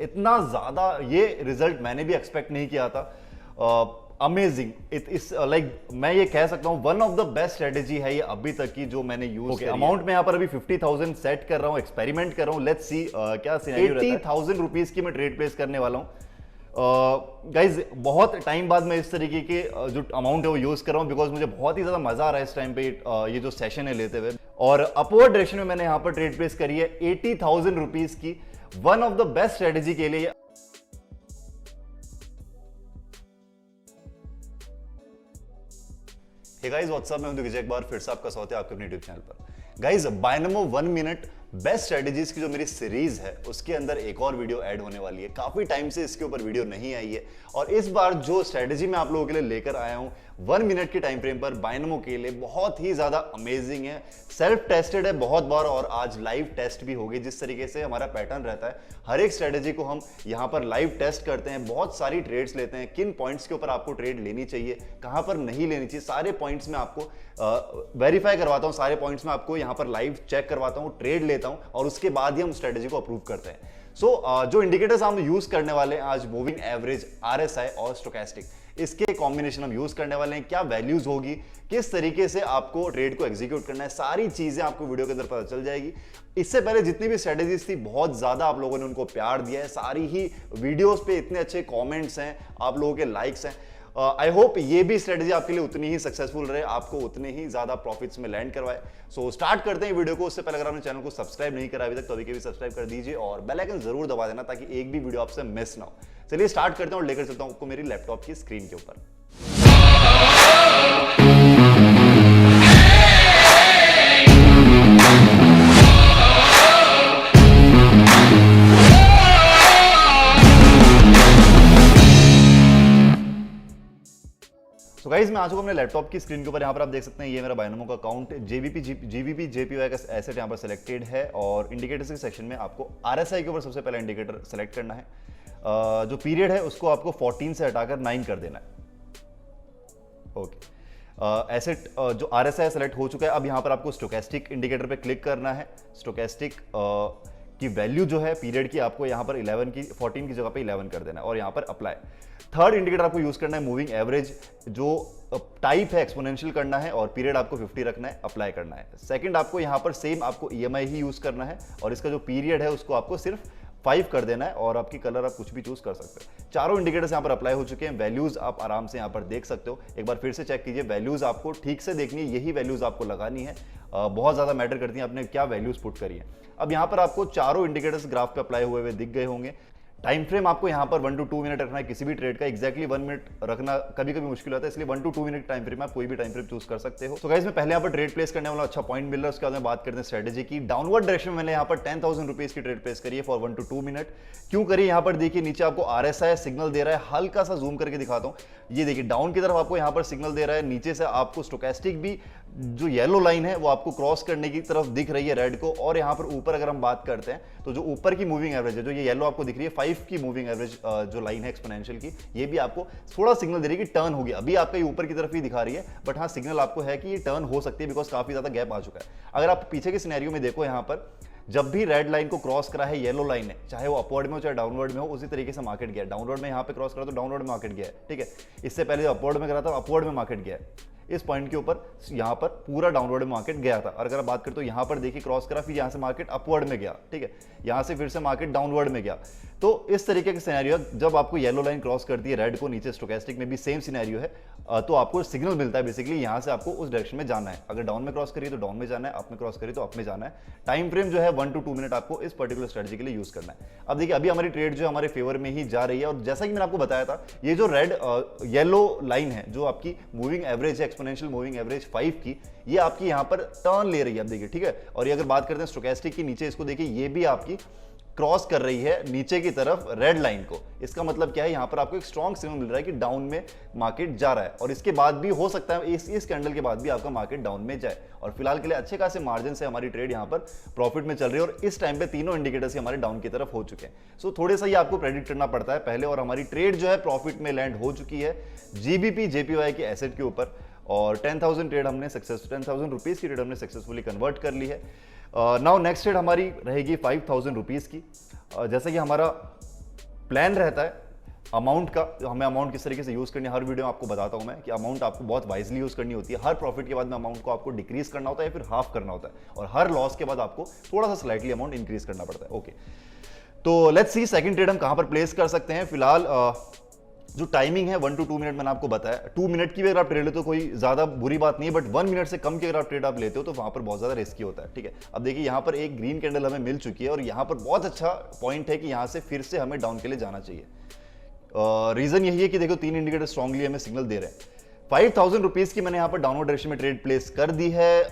इतना ज्यादा ये रिजल्ट मैंने भी एक्सपेक्ट नहीं किया था। अमेजिंग, इट इज लाइक मैं ये कह सकता हूँ one of the best strategy है ये अभी तक की जो मैंने यूज की। अमाउंट में यहाँ पर अभी 50,000 सेट कर रहा हूँ, एक्सपेरिमेंट कर रहा हूँ। लेट्स सी क्या सिनेरियो रहता है। 80,000 रुपीज की मैं ट्रेड प्लेस करने वाला हूँ। गाइज बहुत टाइम बाद मैं इस तरीके के जो अमाउंट है वो यूज कर रहा हूँ, बिकॉज मुझे बहुत ही ज्यादा मजा आ रहा है इस टाइम पे ये जो सेशन है लेते हुए। और अपवर्ड डायरेक्शन में मैंने यहाँ पर ट्रेड प्लेस करी है 80,000 रुपीज की, one of the best strategy के लिए। हे गाइस व्हाट्स अप, मैं हूं विजय, एक बार फिर से आपका स्वागत है आपके अपने यूट्यूब चैनल पर। गाइस बायनोमो 1 मिनट बेस्ट स्ट्रेटेजीज की जो मेरी सीरीज है उसके अंदर एक और वीडियो ऐड होने वाली है। काफी टाइम से इसके ऊपर वीडियो नहीं आई है और इस बार जो स्ट्रेटेजी मैं आप लोगों के लिए लेकर आया हूं 1 मिनट के टाइम फ्रेम पर बायनोमो के लिए बहुत ही ज्यादा अमेजिंग है। सेल्फ टेस्टेड है बहुत बार और आज लाइव टेस्ट भी होगी। जिस तरीके से हमारा पैटर्न रहता है, हर एक स्ट्रेटेजी को हम यहाँ पर लाइव टेस्ट करते हैं, बहुत सारी ट्रेड्स लेते हैं, किन पॉइंट्स के ऊपर आपको ट्रेड लेनी चाहिए, कहां पर नहीं लेनी चाहिए, सारे पॉइंट्स में आपको वेरीफाई करवाता हूं, सारे पॉइंट्स में आपको यहाँ पर लाइव चेक करवाता हूँ, ट्रेड लेता हूँ और उसके बाद ही हम स्ट्रेटेजी को अप्रूव करते हैं। जो इंडिकेटर्स हम यूज करने वाले हैं आज, मूविंग एवरेज, आरएसआई और स्टोकेस्टिक, इसके कॉम्बिनेशन हम यूज करने वाले हैं। क्या वैल्यूज होगी, किस तरीके से आपको ट्रेड को एग्जीक्यूट करना है, सारी चीजें आपको वीडियो के अंदर पता चल जाएगी। इससे पहले जितनी भी स्ट्रेटेजीज थी बहुत ज्यादा आप लोगों ने उनको प्यार दिया है, सारी ही वीडियोस पे इतने अच्छे कमेंट्स हैं, आप लोगों के लाइक्स हैं। आई होप ये भी स्ट्रेटेजी आपके लिए उतनी ही सक्सेसफुल रहे, आपको उतने ही ज्यादा प्रॉफिट्स में लैंड करवाए। सो स्टार्ट करते हैं वीडियो को। उससे पहले अगर आपने चैनल को सब्सक्राइब नहीं करा अभी तक तो अभी के भी सब्सक्राइब कर दीजिए और बेल आइकन जरूर दबा देना ताकि एक भी वीडियो आपसे मिस ना हो। चलिए स्टार्ट करते हैं और लेकर चलता हूं आपको मेरी लैपटॉप की स्क्रीन के ऊपर। तो गाइस मैं आ चुका हूं अपने लैपटॉप की स्क्रीन के ऊपर। यहाँ पर आप देख सकते हैं ये मेरा बायनोमो का अकाउंट, जीबीपी जेपीवाई का एसेट यहाँ पर सिलेक्टेड है और इंडिकेटर्स के सेक्शन में आपको आरएसआई के ऊपर सबसे पहला इंडिकेटर सेलेक्ट करना है। जो पीरियड है उसको आपको 14 से हटाकर 9 कर देना है। ओके, एसेट जो आरएसआई सेलेक्ट हो चुका है। अब यहाँ पर आपको स्टोकेस्टिक इंडिकेटर पे क्लिक करना है। स्टोकेस्टिक की वैल्यू जो है पीरियड की आपको यहाँ पर 14 की जगह पे 11 कर देना है और यहाँ पर अप्लाई। थर्ड इंडिकेटर आपको यूज करना है मूविंग एवरेज, जो टाइप है एक्सपोनेंशियल करना है और पीरियड आपको 50 रखना है, अप्लाई करना है। सेकंड आपको यहाँ पर सेम आपको ईएमआई ही यूज करना है और इसका जो पीरियड है उसको आपको सिर्फ 5 कर देना है और आपकी कलर आप कुछ भी चूज कर सकते हैं। चारों इंडिकेटर्स यहाँ पर अप्लाई हो चुके हैं। वैल्यूज आप आराम से यहाँ पर देख सकते हो, एक बार फिर से चेक कीजिए। वैल्यूज आपको ठीक से देखनी है, यही वैल्यूज आपको लगानी है। बहुत ज्यादा मैटर करती हैं आपने क्या वैल्यूज पुट करी है। अब यहाँ पर आपको चारों इंडिकेटर्स ग्राफ पे अप्लाई हुए दिख गए होंगे। टाइम फ्रेम आपको यहाँ पर 1 to 2 मिनट रखना है किसी भी ट्रेड का। एक्जैक्टली 1 मिनट रखना कभी कभी मुश्किल होता है, इसलिए 1 to 2 मिनट टाइम फ्रेम आप कोई भी टाइम फ्रेम चूज कर सकते हो। तो गाइस मैं पहले यहाँ पर ट्रेड प्लेस करने वाला, अच्छा पॉइंट मिल रहा है, उसके बाद में बात करते हैं स्ट्रेटेजी की। डाउनवर्ड डायरेक्शन में मैंने यहाँ पर 10,000 रुपीज की ट्रेड प्लेस करी है फॉर 1 to 2 मिनट। क्यों करिए, यहाँ पर देखिए नीचे आपको आरएसआई सिग्नल दे रहा है, हल्का सा जूम करके दिखाता हूँ। ये देखिए डाउन की तरफ आपको यहाँ पर सिग्नल दे रहा है, नीचे से आपको स्टोकेस्टिक भी जो येलो लाइन है वो आपको क्रॉस करने की तरफ दिख रही है रेड को। और यहाँ पर ऊपर अगर हम बात करते हैं तो जो ऊपर की मूविंग एवरेज है, जो ये येलो आपको दिख रही है 5 की मूविंग एवरेज जो लाइन है एक्सपोनेंशियल की, ये भी आपको थोड़ा सिग्नल दे रही है कि टर्न होगी। अभी आपका ये ऊपर की तरफ ही दिखा रही है, बट हाँ सिग्नल आपको है कि ये टर्न हो सकती है बिकॉज काफी ज्यादा गैप आ चुका है। अगर आप पीछे के सिनेरियो में देखो, यहाँ पर जब भी रेड लाइन को क्रॉस करा है येलो लाइन है, चाहे वो अपवर्ड में हो चाहे डाउनवर्ड में हो, उसी तरीके से मार्केट गया। डाउनवर्ड में यहाँ पे क्रॉस करा तो डाउनवर्ड में मार्केट गया है, ठीक है। इससे पहले जो अपवर्ड में करा था अपवर्ड में मार्केट गया है। इस पॉइंट के ऊपर यहाँ पर पूरा डाउनवर्ड में मार्केट गया था। और अगर आप बात करें तो यहाँ पर देखिए क्रॉस करा, फिर यहाँ से मार्केट अपवर्ड में गया, ठीक है। यहाँ से फिर से मार्केट डाउनवर्ड में गया। तो इस तरीके के सिनेरियो जब आपको येलो लाइन क्रॉस करती है रेड को, नीचे स्टोकेस्टिक में भी सेम सिनेरियो है, तो आपको सिग्नल मिलता है बेसिकली यहाँ से आपको उस डायरेक्शन में जाना है। अगर डाउन में क्रॉस करिए तो डाउन में जाना है, अप में क्रॉस करिए तो अप में जाना है। टाइम फ्रेम जो है 1 to 2 मिनट आपको इस पर्टिकुलर स्ट्रेटजी के लिए यूज करना है। अब देखिए अभी हमारी ट्रेड जो हमारे फेवर में ही जा रही है और जैसा कि मैंने आपको बताया था, ये जो रेड येलो लाइन है जो आपकी मूविंग एवरेज है, एक्सपोनेंशियल मूविंग एवरेज 5 की, ये आपकी यहाँ पर टर्न ले रही है। अब देखिए, ठीक है। और ये अगर बात करते हैं स्टोकेस्टिक की, नीचे इसको देखिए, ये भी आपकी क्रॉस कर रही है नीचे की तरफ रेड लाइन को। इसका मतलब क्या है, यहां पर आपको एक स्ट्रॉन्ग सिग्नल मिल रहा है कि डाउन में मार्केट जा रहा है और इसके बाद भी हो सकता है इस कैंडल के बाद भी आपका मार्केट डाउन में जाए। और फिलहाल के लिए अच्छे खासे मार्जिन से हमारी ट्रेड यहां पर प्रॉफिट में चल रही है और इस टाइम पे तीनों इंडिकेटर्स हमारे डाउन की तरफ हो चुके हैं। सो थोड़े सा ही आपको प्रेडिक्ट करना पड़ता है पहले, और हमारी ट्रेड जो है प्रॉफिट में लैंड हो चुकी है जीबीपी जेपीवाई के एसेट के ऊपर और 10,000 ट्रेड हमने 10,000 रुपीज की ट्रेड हमने सक्सेसफुली कन्वर्ट कर ली है। नाउ नेक्स्ट ट्रेड हमारी रहेगी 5,000 रुपीज की। जैसे कि हमारा प्लान रहता है अमाउंट का, हमें अमाउंट किस तरीके से यूज करनी है, हर वीडियो में आपको बताता हूं मैं कि अमाउंट आपको बहुत वाइजली यूज करनी होती है। हर प्रॉफिट के बाद में अमाउंट को आपको डिक्रीज करना होता है या फिर हाफ करना होता है, और हर लॉस के बाद आपको थोड़ा सा स्लाइटली अमाउंट इंक्रीज करना पड़ता है। ओके, तो लेट्स सी सेकंड ट्रेड हम कहां पर प्लेस कर सकते हैं। फिलहाल जो टाइमिंग है 1 to 2 मिनट मैंने आपको बताया। 2 मिनट की भी अगर आप ट्रेड लेते हो कोई ज्यादा बुरी बात नहीं है, बट 1 मिनट से कम की अगर आप ट्रेड आप लेते हो तो वहां पर बहुत ज्यादा रिस्की होता है। ठीक है, अब देखिए यहां पर एक ग्रीन कैंडल हमें मिल चुकी है और यहां पर बहुत अच्छा पॉइंट है कि यहां से फिर से हमें डाउन के लिए जाना चाहिए। रीजन यही है कि देखो 3 इंडिकेटर स्ट्रांगली हमें सिग्नल दे रहे हैं। 5000 रुपीज की मैंने यहां पर डाउनवर्ड डायरेक्शन में ट्रेड प्लेस कर दी है।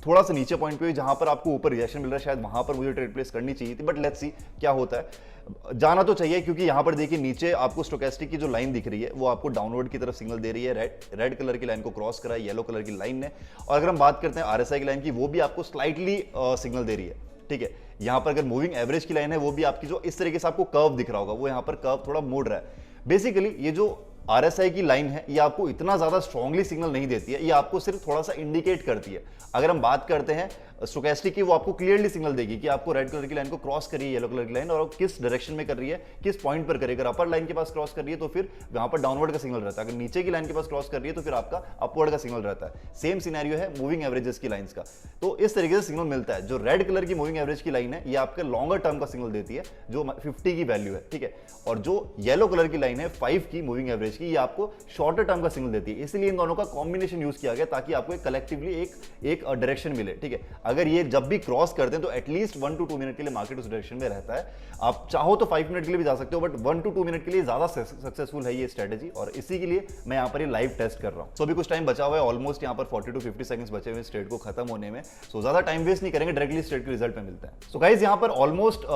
थोड़ा सा नीचे पॉइंट पे जहां पर आपको ऊपर रिएक्शन मिल रहा है, शायद वहां पर मुझे ट्रेड प्लेस करनी चाहिए थी, बट लेट्स सी क्या होता है। जाना तो चाहिए क्योंकि यहां पर देखिए नीचे आपको स्टोकेस्टिक की जो लाइन दिख रही है वो आपको डाउनवर्ड की तरफ सिग्नल दे रही है। रेड कलर की लाइन को क्रॉस करा है येलो कलर की लाइन ने, और अगर हम बात करते हैं आरएसआई की लाइन की, वो भी आपको स्लाइटली सिग्नल दे रही है। ठीक है, यहां पर अगर मूविंग एवरेज की लाइन है वो भी आपकी जो इस तरीके से आपको कर्व दिख रहा होगा, वो यहां पर कर्व थोड़ा मोड़ रहा है। बेसिकली ये जो आरएसआई की लाइन है ये आपको इतना ज्यादा स्ट्रांगली सिग्नल नहीं देती है, ये आपको सिर्फ थोड़ा सा इंडिकेट करती है। अगर हम बात करते हैं स्टोकेस्टिक की, वो आपको क्लियरली सिग्नल देगी कि आपको रेड कलर की लाइन को क्रॉस करिए येलो कलर की लाइन, और किस डायरेक्शन में कर रही है, किस पॉइंट पर करेगी। अगर अपर लाइन के पास क्रॉस कर रही है तो फिर वहां पर डाउनवर्ड का सिग्नल रहता है, अगर नीचे की लाइन के पास क्रॉस कर रही है तो फिर आपका अपवर्ड का सिग्नल रहता है। सेम सिनेरियो है मूविंग एवरेजेस की लाइंस का, तो इस तरीके से सिग्नल मिलता है। जो रेड कलर की मूविंग एवरेज की लाइन है ये आपके लॉन्गर टर्म का सिग्नल देती है जो 50 की वैल्यू है। ठीक है, और जो येलो कलर की लाइन है 5 की मूविंग एवरेज की, ये आपको शॉर्टर टर्म का सिग्नल देती है। इसलिए इन दोनों का कॉम्बिनेशन यूज किया गया ताकि आपको एक कलेक्टिवली एक डायरेक्शन मिले। ठीक है, अगर ये जब भी क्रॉस करते हैं तो एटलीस्ट 1 to 2 मिनट के लिए मार्केट उस डायरेक्शन में रहता है। आप चाहो तो 5 मिनट के लिए भी जा सकते हो, बट 1 to 2 मिनट के लिए ज्यादा सक्सेसफुल है ये स्ट्रेटेजी, और इसी के लिए मैं यहां पर ये लाइव टेस्ट कर रहा हूं। तो अभी कुछ टाइम बचा हुआ है, ऑलमोस्ट यहां पर 40 to 50 सेकंड्स बचे हुए ट्रेड को खत्म होने में। सो ज्यादा टाइम वेस्ट नहीं करेंगे, डायरेक्टली ट्रेड के रिजल्ट पे मिलते हैं। सो गाइस यहां पर ऑलमोस्ट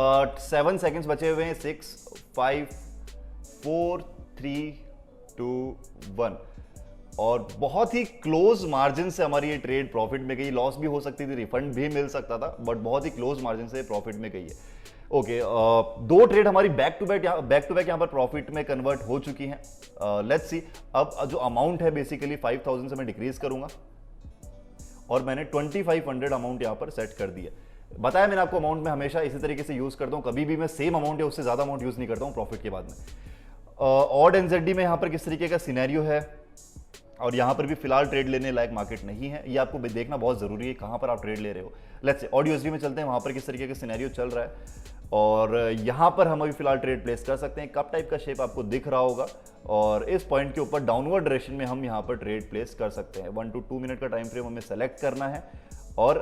7 सेकंड्स बचे हुए हैं। 6 5 4 3 2 1, और बहुत ही क्लोज मार्जिन से हमारी ये ट्रेड प्रॉफिट में गई। लॉस भी हो सकती थी, रिफंड भी मिल सकता था, बट बहुत ही क्लोज मार्जिन से प्रॉफिट में गई है। ओके, 2 ट्रेड हमारी बैक टू बैक यहां पर प्रॉफिट में कन्वर्ट हो चुकी हैं। लेट्स सी, अब जो अमाउंट है बेसिकली 5000 से मैं डिक्रीज करूंगा और मैंने 2500 अमाउंट यहां पर सेट कर दिया। बताया मैंने आपको अमाउंट में हमेशा इसी तरीके से यूज करता हूं, कभी भी मैं सेम अमाउंट या उससे ज्यादा अमाउंट यूज नहीं करता हूं प्रॉफिट के बाद में। ऑड एनजेडी में यहां पर किस तरीके का सिनेरियो है, और यहां पर भी फिलहाल ट्रेड लेने लायक मार्केट नहीं है, ये आपको देखना बहुत जरूरी है कहां पर आप ट्रेड ले रहे हो। लेट्स से ऑडियो यूएसडी में चलते हैं, वहां पर किस तरीके का सिनेरियो चल रहा है, और यहां पर हम अभी फिलहाल ट्रेड प्लेस कर सकते हैं। कप टाइप का शेप आपको दिख रहा होगा, और इस पॉइंट के ऊपर डाउनवर्ड डायरेक्शन में हम यहां पर ट्रेड प्लेस कर सकते हैं। 1 to 2 मिनट का टाइम फ्रेम हमें सेलेक्ट करना है, और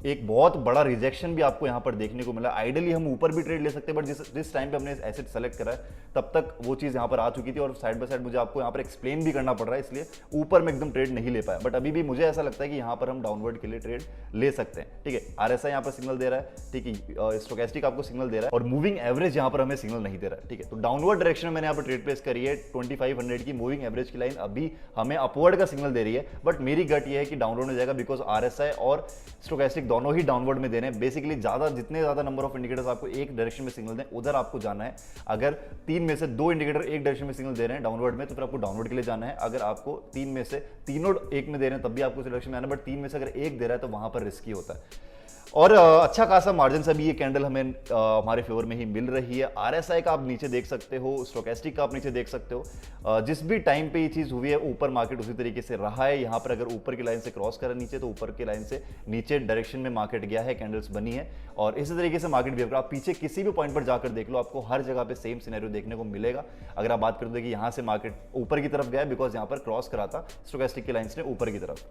एक बहुत बड़ा रिजेक्शन भी आपको यहां पर देखने को मिला। आइडियली हम ऊपर भी ट्रेड ले सकते हैं, बट जिस टाइम पे हमने एसेट सेलेक्ट करा है तब तक वो चीज यहां पर आ चुकी थी, और साइड बाय साइड मुझे आपको यहां पर एक्सप्लेन भी करना पड़ रहा है, इसलिए ऊपर में एकदम ट्रेड नहीं ले पाया। बट अभी भी मुझे ऐसा लगता है कि यहां पर हम डाउनवर्ड के लिए ट्रेड ले सकते हैं। ठीक है, आरएसआई यहां पर सिग्नल दे रहा है, ठीक है, स्टोकेस्टिक आपको सिग्नल दे रहा है, और मूविंग एवरेज यहां पर हमें सिग्नल नहीं दे रहा है। ठीक है, तो डाउनवर्ड डायरेक्शन में मैंने यहां पर ट्रेड प्लेस करी है। 2500 की मूविंग एवरेज की लाइन अभी हमें अपवर्ड का सिग्नल दे रही है, बट मेरी गट ये है कि डाउनवर्ड में जाएगा, बिकॉज आरएसआई और स्टोकेस्टिक दोनों ही डाउनवर्ड में देने हैं। बेसिकली जितने ज्यादा नंबर ऑफ इंडिकेटर्स आपको एक डायरेक्शन में सिग्नल दें उधर आपको जाना है। अगर 3 में से 2 इंडिकेटर एक डायरेक्शन में सिग्नल दे रहे हैं डाउनवर्ड में, तो फिर आपको डाउनवर्ड के लिए जाना है। अगर आपको 3 में से तीनों एक में दे रहे हैं तब भी आपको डायरेक्शन में आना है, बट 3 में से अगर एक दे रहा है तो वहां पर रिस्की होता है। और अच्छा खासा मार्जिन से भी ये कैंडल हमें हमारे फेवर में ही मिल रही है। आरएसआई का आप नीचे देख सकते हो, स्टोकेस्टिक का आप नीचे देख सकते हो। जिस भी टाइम पे ये चीज हुई है ऊपर मार्केट उसी तरीके से रहा है। यहाँ पर अगर ऊपर की लाइन से क्रॉस करा नीचे, तो ऊपर की लाइन से नीचे डायरेक्शन में मार्केट गया है, कैंडल्स बनी है, और इसी तरीके से मार्केट बिहेव कर। आप पीछे किसी भी पॉइंट पर जाकर देख लो, आपको हर जगह पे सेम सिनेरियो देखने को मिलेगा। अगर आप बात करते हो कि यहाँ से मार्केट ऊपर की तरफ गया, बिकॉज यहाँ पर क्रॉस करा था स्टोकेस्टिक की लाइंस ने ऊपर की तरफ,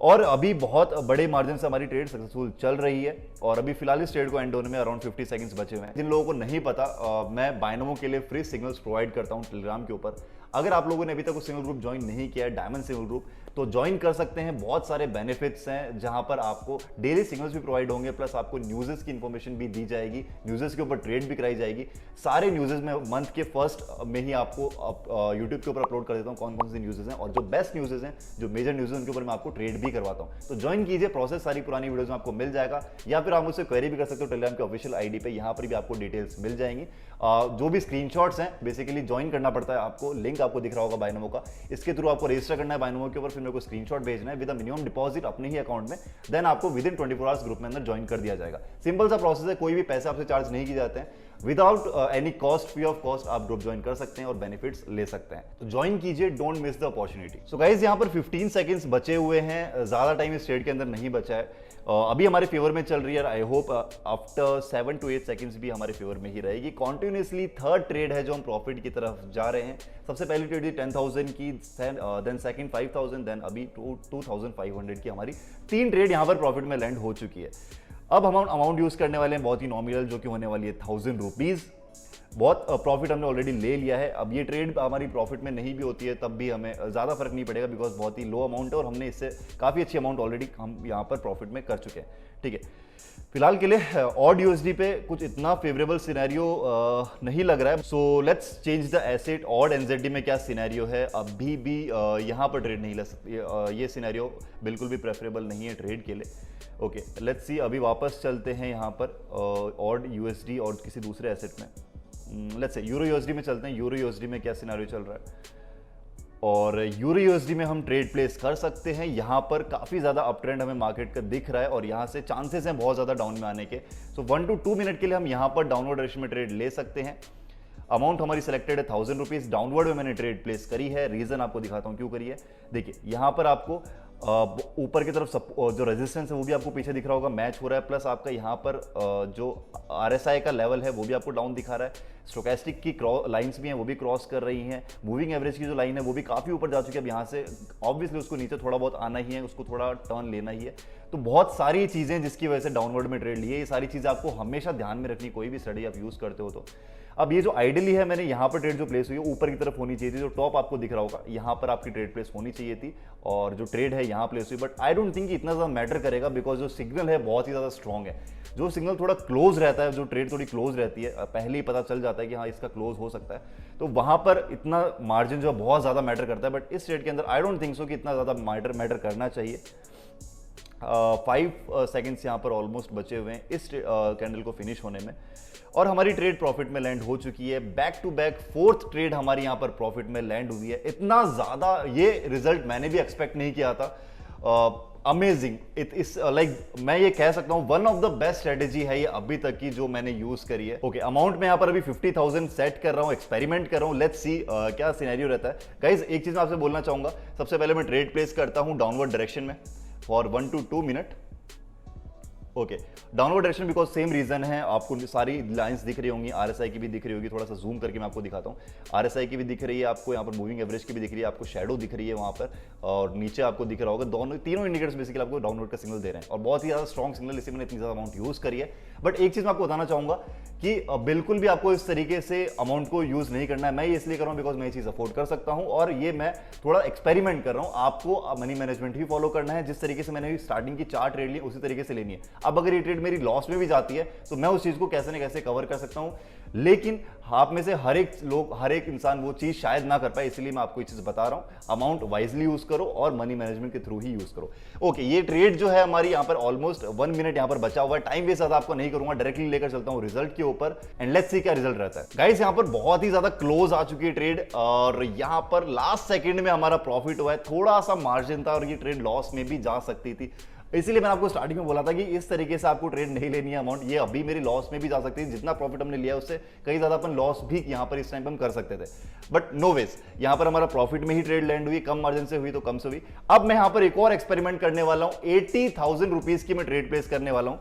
और अभी बहुत बड़े मार्जिन से हमारी ट्रेड सक्सेसफुल चल रही है। और अभी फिलहाल इस ट्रेड को एंड होने में अराउंड 50 सेकंड्स बचे हुए हैं। जिन लोगों को नहीं पता, मैं बायनोमो के लिए फ्री सिग्नल्स प्रोवाइड करता हूं टेलीग्राम के ऊपर। अगर आप लोगों ने अभी तक उस सिंगल ग्रुप ज्वाइन नहीं किया है, डायमंड सिंगल ग्रुप, तो ज्वाइन कर सकते हैं। बहुत सारे बेनिफिट्स हैं, जहां पर आपको डेली सिग्नल्स भी प्रोवाइड होंगे, प्लस आपको न्यूज़ेस की इंफॉर्मेशन भी दी जाएगी, न्यूज़ेस के ऊपर ट्रेड भी कराई जाएगी। सारे न्यूज़ेस में मंथ के फर्स्ट में ही आपको यूट्यूब के ऊपर अपलोड कर देता हूँ कौन कौन सी न्यूज़ेस हैं, और जो बेस्ट न्यूज़ेस हैं, जो मेजर न्यूज़ हैं, उनके ऊपर मैं आपको ट्रेड भी करवाता हूँ। तो ज्वाइन कीजिए, प्रोसेस सारी पुरानी वीडियोज में आपको मिल जाएगा, या फिर आप मुझसे क्वेरी भी कर सकते हो टेलीग्राम के ऑफिशियल आईडी पे, यहाँ पर भी आपको डिटेल्स मिल जाएंगी। जो भी स्क्रीनशॉट्स हैं, बेसिकली ज्वाइन करना पड़ता है आपको, लिंक आपको दिख रहा होगा बायनोमो का, इसके थ्रू आपको रजिस्टर करना है बायनोमो के ऊपर, फिर मेरे को स्क्रीनशॉट भेजना है विद मिनिमम डिपॉजिट अपने ही अकाउंट में, देन आपको विद इन 24 आवर्स ग्रुप में अंदर ज्वाइन कर दिया जाएगा। सिंपल सा प्रोसेस है, कोई भी पैसे आपसे चार्ज नहीं किए जाते हैं। Without any cost, free of cost आप ग्रुप ज्वाइन कर सकते हैं और बेनिफिट्स ले सकते हैं। तो ज्वाइन कीजिए, don't miss the opportunity. So guys यहाँ पर 15 सेकंड्स बचे हुए हैं, ज्यादा टाइम इस ट्रेड के अंदर नहीं बचा है। अभी हमारे फेवर में चल रही है। I hope after 7 to 8 seconds भी हमारे फेवर में ही रहेगी। कॉन्टिन्यूसली थर्ड ट्रेड है जो हम प्रॉफिट की तरफ जा रहे हैं। सबसे पहली ट्रेड थी 10,000 की, देन सेकंड 5,000, देन अभी 2,500 की। हमारी 3 ट्रेड यहाँ पर प्रॉफिट में लैंड हो चुकी है। अब हम अमाउंट यूज करने वाले हैं बहुत ही नॉमिनल, जो कि होने वाली है 1000 रुपीज। बहुत प्रॉफिट हमने ऑलरेडी ले लिया है। अब ये ट्रेड हमारी प्रॉफिट में नहीं भी होती है तब भी हमें ज़्यादा फर्क नहीं पड़ेगा, बिकॉज बहुत ही लो अमाउंट है और हमने इससे काफ़ी अच्छी अमाउंट ऑलरेडी हम यहाँ पर प्रॉफिट में कर चुके हैं। ठीक है, फिलहाल के लिए ऑड यूएसडी पे कुछ इतना फेवरेबल सिनेरियो नहीं लग रहा है। So let's change the asset. AUD NZD में क्या सिनेरियो है, अभी भी यहाँ पर ट्रेड नहीं ले सकते। ये सिनेरियो बिल्कुल भी प्रेफरेबल नहीं है ट्रेड के लिए। Okay, let's see. अभी वापस चलते हैं यहाँ पर ऑड यूएसडी और किसी दूसरे एसेट में। लेट्स से यूरो यूएसडी में चलते हैं। यूरो यूएसडी में क्या सिनेरियो चल रहा है, और यूरो यूएसडी में हम ट्रेड प्लेस कर सकते हैं। यहाँ पर काफ़ी ज़्यादा अप ट्रेंड हमें मार्केट का दिख रहा है और यहाँ से चांसेस हैं बहुत ज़्यादा डाउन में आने के। सो 1 to 2 मिनट के लिए हम यहाँ पर डाउनवर्ड डायरेक्शन में ट्रेड ले सकते हैं। अमाउंट हमारी सिलेक्टेड है 1000 रुपीज़। डाउनवर्ड में मैंने ट्रेड प्लेस करी है। रीज़न आपको दिखाता हूँ क्यों करी है। देखिए, यहाँ पर आपको ऊपर की तरफ जो रेजिस्टेंस है वो भी आपको पीछे दिख रहा होगा, मैच हो रहा है। प्लस आपका यहाँ पर जो RSI का लेवल है वो भी आपको डाउन दिखा रहा है। स्टोकेस्टिक की लाइंस भी हैं वो भी क्रॉस कर रही हैं। मूविंग एवरेज की जो लाइन है वो भी काफ़ी ऊपर जा चुकी है। अब यहाँ से ऑब्वियसली उसको नीचे थोड़ा बहुत आना ही है, उसको थोड़ा टर्न लेना ही है। तो बहुत सारी चीज़ें जिसकी वजह से डाउनवर्ड में ट्रेड लिए, ये सारी चीज़ें आपको हमेशा ध्यान में रखनी, कोई भी स्टडी आप यूज़ करते हो तो। अब ये जो आइडियली है, मैंने यहाँ पर ट्रेड जो प्लेस हुई है ऊपर की तरफ होनी चाहिए थी। जो टॉप आपको दिख रहा होगा यहाँ पर आपकी ट्रेड प्लेस होनी चाहिए थी, और जो ट्रेड है यहाँ प्लेस हुई। बट आई डोंट थिंक इतना ज़्यादा मैटर करेगा, बिकॉज जो सिग्नल है बहुत ही ज़्यादा स्ट्रॉन्ग है। जो सिग्नल थोड़ा क्लोज रहता है, जो ट्रेड थोड़ी क्लोज रहती है, पहले ही पता चल जाता है कि हाँ इसका क्लोज हो सकता है, तो वहाँ पर इतना मार्जिन जो बहुत ज़्यादा मैटर करता है। बट इस ट्रेड के अंदर आई डोंट थिंक सो कि इतना ज़्यादा मैटर करना चाहिए। 5 सेकेंड्स यहाँ पर ऑलमोस्ट बचे हुए हैं इस कैंडल को फिनिश होने में, और हमारी ट्रेड प्रॉफिट में लैंड हो चुकी है। Back to back 4th trade हमारी यहाँ पर प्रॉफिट में लैंड हुई है। इतना ज़्यादा ये रिजल्ट मैंने भी एक्सपेक्ट नहीं किया था। अमेजिंग। लाइक मैं ये कह सकता हूँ one of the best strategy है ये अभी तक की जो मैंने यूज करी है। ओके, अमाउंट में यहाँ पर अभी 50,000 सेट कर रहा हूँ, एक्सपेरिमेंट कर रहा हूँ। लेट्स सी क्या सिनेरियो रहता है। गाइज, एक चीज मैं आपसे बोलना चाहूंगा। सबसे पहले मैं ट्रेड प्लेस करता हूँ डाउनवर्ड डायरेक्शन में for 1 to 2 minute. Okay, downward direction because same reason है, आपको सारी लाइंस दिख रही होंगी, RSI की भी दिख रही होगी। थोड़ा सा जूम करके मैं आपको दिखाता हूँ। RSI की भी दिख रही है आपको, यहाँ पर मूविंग एवरेज की भी दिख रही है आपको, शेडो दिख रही है वहाँ पर, और नीचे आपको दिख रहा होगा। तीनों इंडिकेटर्स बेसिकली आपको डाउनवर्ड का सिग्नल दे रहे हैं, और बहुत ही ज़्यादा स्ट्रॉन्ग सिग्नल, इसलिए मैंने इतनी ज़्यादा अमाउंट यूज़ करी है। बट एक चीज़ मैं आपको बताना चाहूँगा कि बिल्कुल भी आपको इस तरीके से अमाउंट को यूज़ नहीं करना है। मैं ये इसलिए कर रहा हूँ बिकॉज मैं ये चीज़ अफोर्ड कर सकता हूँ, और ये मैं थोड़ा एक्सपेरिमेंट कर रहा हूँ। आपको मनी मैनेजमेंट ही फॉलो करना है। जिस तरीके से मैंने स्टार्टिंग की 4 ट्रेड ली उसी तरीके से लेनी है। अब अगर ये ट्रेड मेरी लॉस में भी जाती है तो मैं उस चीज़ को कैसे न कैसे कवर कर सकता हूँ। लेकिन आप में से हर एक इंसान वो चीज़ शायद ना कर पाए, इसलिए मैं आपको ये चीज़ बता रहा हूँ। अमाउंट वाइजली यूज करो और मनी मैनेजमेंट के थ्रू ही यूज करो। ओके, ये ट्रेड जो है हमारी यहाँ पर ऑलमोस्ट 1 मिनट यहाँ पर बचा हुआ है। टाइम वेस्ट ज़्यादा आपको नहीं करूंगा, डायरेक्टली लेकर चलता हूँ रिजल्ट के ऊपर, एंड लेट्स सी क्या रिजल्ट रहता है। गाइस, यहाँ पर बहुत ही ज्यादा क्लोज आ चुकी है ट्रेड, और यहाँ पर लास्ट सेकेंड में हमारा प्रॉफिट हुआ है। थोड़ा सा मार्जिन था और ये ट्रेड लॉस में भी जा सकती थी, इसीलिए मैंने आपको स्टार्टिंग में बोला था कि इस तरीके से आपको ट्रेड नहीं लेनी है। अमाउंट ये अभी मेरी लॉस में भी जा सकती है। जितना प्रॉफिट हमने लिया उससे कहीं ज्यादा अपन लॉस भी यहाँ पर इस टाइम पे हम कर सकते थे, बट नो वेज। यहाँ पर हमारा प्रॉफिट में ही ट्रेड लैंड हुई, कम मार्जिन से हुई तो कम से हुई। अब मैं यहाँ पर एक और एक्सपेरिमेंट करने वाला हूँ। 80,000 रुपीज की मैं ट्रेड प्लेस करने वाला हूँ।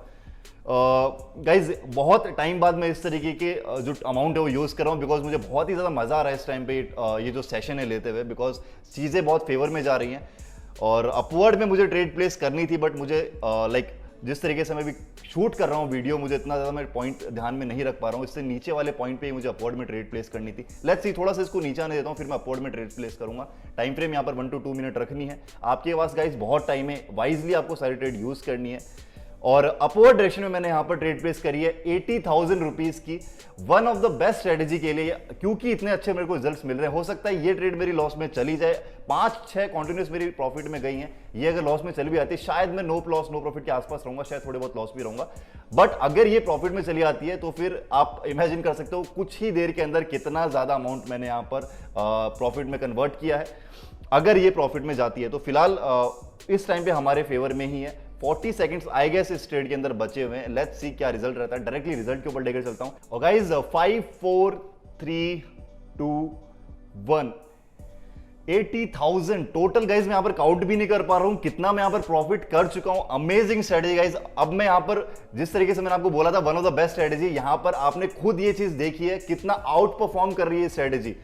गाइज, बहुत टाइम बाद मैं इस तरीके के जो अमाउंट है वो यूज कर रहा हूँ, बिकॉज मुझे बहुत ही ज्यादा मजा आ रहा है इस टाइम पे ये जो सेशन है लेते हुए, बिकॉज चीजें बहुत फेवर में जा रही हैं। और अपवर्ड में मुझे ट्रेड प्लेस करनी थी, बट मुझे लाइक जिस तरीके से मैं भी शूट कर रहा हूँ वीडियो, मुझे इतना ज़्यादा मैं पॉइंट ध्यान में नहीं रख पा रहा हूँ। इससे नीचे वाले पॉइंट पे ही मुझे अपवर्ड में ट्रेड प्लेस करनी थी। लेट्स सी, थोड़ा सा इसको नीचे आने देता हूँ, फिर मैं अपवर्ड में ट्रेड प्लेस करूँगा। टाइम फ्रेम यहाँ पर 1 to 2 मिनट रखनी है। आपके पास गाइस बहुत टाइम है, वाइजली आपको सारी ट्रेड यूज़ करनी है। और अपवर्ड डायरेक्शन में मैंने यहां पर ट्रेड प्लेस करी है 80,000 रुपीज की। One of the best strategy के लिए, क्योंकि इतने अच्छे मेरे को रिजल्ट्स मिल रहे हैं। हो सकता है ये ट्रेड मेरी लॉस में चली जाए, 5-6 कॉन्टिन्यूस मेरी प्रॉफिट में गई हैं, ये अगर लॉस में चली भी आती है शायद मैं नो लॉस नो प्रॉफिट के आसपास रहूंगा, शायद थोड़े बहुत लॉस भी रहूंगा। बट अगर ये प्रॉफिट में चली आती है तो फिर आप इमेजिन कर सकते हो कुछ ही देर के अंदर कितना ज्यादा अमाउंट मैंने यहाँ पर प्रॉफिट में कन्वर्ट किया है। अगर ये प्रॉफिट में जाती है तो फिलहाल इस टाइम पे हमारे फेवर में ही है। 40 सेकंड्स आई गेस इस ट्रेड के अंदर बचे हुए हैं। लेट्स सी क्या रिजल्ट रहता है। डायरेक्टली रिजल्ट के ऊपर लेकर चलता हूं। और गाइस 5 4 3 2 1 80,000 टोटल गाइज मैं यहां पर काउंट भी नहीं कर पा रहा हूं कितना मैं यहां पर प्रॉफिट कर चुका हूं। Amazing strategy guys. अब मैं यहां पर जिस तरीके से मैंने आपको बोला था one of the best strategy, यहां पर आपने खुद ये चीज देखी है कितना आउट परफॉर्म कर रही है strategy.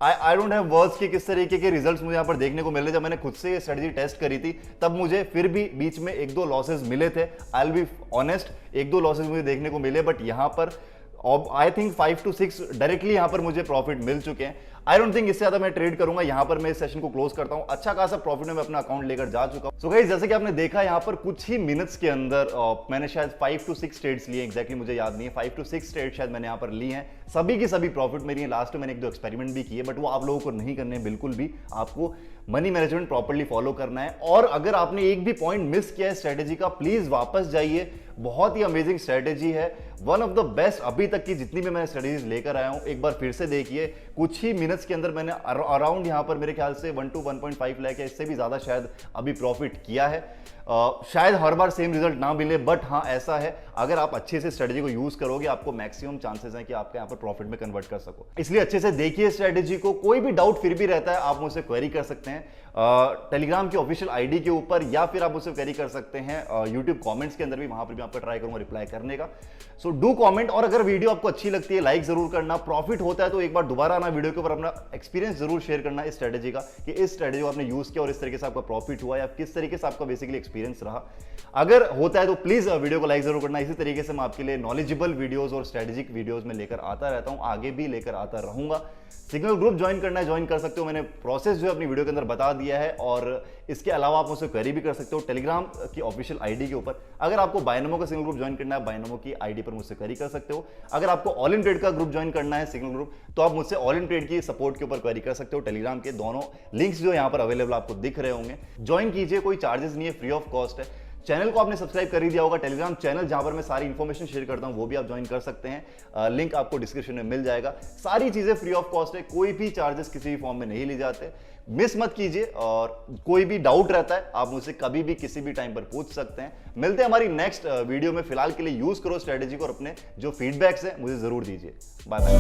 I don't have words कि किस तरीके के रिजल्ट्स मुझे यहां पर देखने को मिल रहे। जब मैंने खुद से ये स्ट्रेटेजी टेस्ट करी थी तब मुझे फिर भी बीच में 1-2 लॉसेस मिले थे। I will be honest, 1-2 losses मुझे देखने को मिले, बट यहां पर आई थिंक 5 to 6 डायरेक्टली यहां पर मुझे प्रॉफिट मिल चुके हैं। आई डोंट थिंक इससे ज्यादा मैं ट्रेड करूंगा। यहां पर मैं इस सेशन को क्लोज करता हूं। अच्छा खासा प्रॉफिट में मैं अपना अकाउंट लेकर जा चुका हूं। सो गाइस जैसे कि आपने देखा यहां पर कुछ ही मिनट्स के अंदर मैंने शायद 5 to 6 ट्रेड्स लिए, एग्जैक्टली मुझे याद नहीं है, 5 to 6 ट्रेड शायद मैंने यहां पर ली हैं। सभी की सभी प्रॉफिट मेरी है। लास्ट में मैंने 1-2 एक्सपेरिमेंट भी किए, बट वो आप लोगों को नहीं करने हैं बिल्कुल भी। आपको मनी मैनेजमेंट प्रॉपर्ली फॉलो करना है। और अगर आपने एक भी पॉइंट मिस किया है स्ट्रेटेजी का, प्लीज वापस जाइए। बहुत ही अमेजिंग स्ट्रेटेजी है, वन ऑफ द बेस्ट अभी तक की जितनी भी मैं स्ट्रेटेजीज लेकर आया हूं। एक बार फिर से देखिए, कुछ ही मिनट्स के अंदर मैंने अराउंड यहां पर मेरे ख्याल से 1 to 1.5 लाख या इससे भी ज्यादा शायद अभी प्रॉफिट किया है। शायद हर बार सेम रिजल्ट ना मिले, बट हाँ ऐसा है अगर आप अच्छे से स्ट्रेटेजी को यूज करोगे आपको मैक्सिमम चांसेस हैं कि आपके यहाँ पर प्रॉफिट में कन्वर्ट कर सको। इसलिए अच्छे से देखिए स्ट्रेटेजी को। कोई भी डाउट फिर भी रहता है आप मुझसे क्वेरी कर सकते हैं टेलीग्राम की ऑफिशियल आईडी के ऊपर, या फिर आप मुझसे क्वेरी कर सकते हैं यूट्यूब कमेंट्स के अंदर भी, वहां पर भी आपको ट्राई करूंगा रिप्लाई करने का। सो डू कमेंट, और अगर वीडियो आपको अच्छी लगती है लाइक जरूर करना। प्रॉफिट होता है तो एक बार दोबारा आना वीडियो के ऊपर, अपना एक्सपीरियंस जरूर शेयर करना इस स्ट्रेटेजी का कि इस स्ट्रेटेजी को आपने यूज किया और इस तरीके से आपका प्रॉफिट हुआ या किस तरीके से आपका बेसिकली एक्सपीरियंस रहा। अगर होता है तो प्लीज वीडियो को लाइक जरूर करना। इसी तरीके से मैं आपके लिए नॉलेजेबल वीडियोस और स्ट्रेटेजिक वीडियोस में लेकर आता रहता हूं, आगे भी लेकर आता रहूंगा। सिग्नल ग्रुप ज्वाइन करना है, ज्वाइन कर सकते हो। मैंने प्रोसेस जो है अपनी वीडियो के अंदर बता दिया है, और इसके अलावा आप मुझसे क्वेरी भी कर सकते हो टेलीग्राम की ऑफिशियल आईडी के ऊपर। अगर आपको बायनोमो का सिग्नल ग्रुप ज्वाइन करना है, बायनोमो की आईडी पर मुझसे क्वेरी कर सकते हो। अगर आपको ऑल इन ट्रेड का ग्रुप ज्वाइन करना है सिग्नल ग्रुप, तो आप मुझसे ऑल इन ट्रेड की सपोर्ट के ऊपर क्वेरी कर सकते हो। टेलीग्राम के दोनों लिंक्स जो यहाँ पर अवेलेबल आपको दिख रहे होंगे, ज्वाइन कीजिए, कोई चार्जेस नहीं है, फ्री ऑफ कॉस्ट है। चैनल को आपने सब्सक्राइब कर ही दिया होगा। टेलीग्राम चैनल जहां पर मैं सारी इंफॉर्मेशन शेयर करता हूं वो भी आप ज्वाइन कर सकते हैं। लिंक आपको डिस्क्रिप्शन में मिल जाएगा। सारी चीजें फ्री ऑफ कॉस्ट है, कोई भी चार्जेस किसी भी फॉर्म में नहीं लिए जाते। मिस मत कीजिए, और कोई भी डाउट रहता है आप मुझसे कभी भी किसी भी टाइम पर पूछ सकते हैं। मिलते हैं हमारी नेक्स्ट वीडियो में। फिलहाल के लिए यूज करो स्ट्रेटेजी को, और अपने जो फीडबैक्स है मुझे जरूर दीजिए। Bye bye.